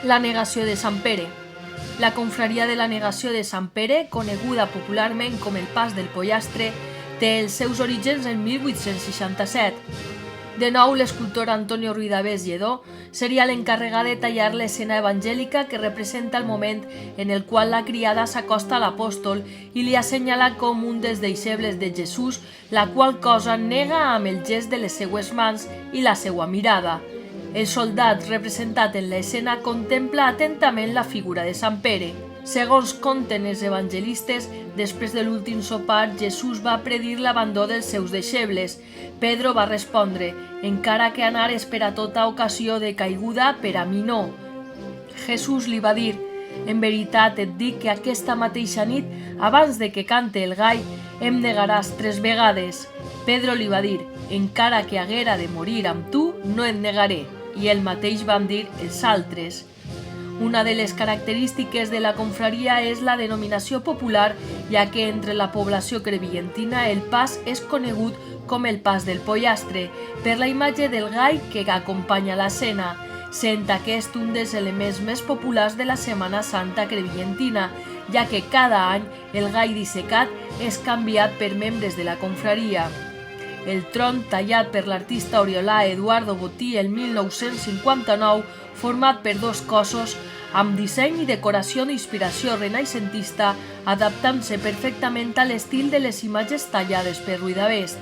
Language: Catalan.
La Negació de Sant Pere. La confraria de la Negació de Sant Pere, coneguda popularment com el Pas del Pollastre, té els seus orígens en 1867. De nou, l'escultor Antonio Ruidavés Lledó seria l'encarregat de tallar l'escena evangèlica que representa el moment en el qual la criada s'acosta a l'apòstol i li assenyala com un dels deixebles de Jesús, la qual cosa nega amb el gest de les seues mans i la seua mirada. El soldat representat en l'escena contempla atentament la figura de Sant Pere. Segons conten els evangelistes, després de l'últim sopar, Jesús va predir l'abandó dels seus deixebles. Pedro va respondre: «Encara que anares per a tota ocasió de caiguda, per a mi no». Jesús li va dir: «En veritat et dic que aquesta mateixa nit, abans de que cante el gall, em negaràs 3 vegades». Pedro li va dir: «Encara que haguera de morir amb tu, no et negaré». I el mateix van dir els altres. Una de les característiques de la confraria és la denominació popular, ja que entre la població crevillentina el pas és conegut com el Pas del Pollastre, per la imatge del gall que acompanya l'escena, sent aquest un dels elements més populars de la Setmana Santa crevillentina, ja que cada any el gall dissecat és canviat per membres de la confraria. El tron, tallat per l'artista oriolà Eduardo Botí el 1959, format per 2 cossos, amb disseny i decoració d'inspiració renaixentista, adaptant-se perfectament a l'estil de les imatges tallades per Ruidavés.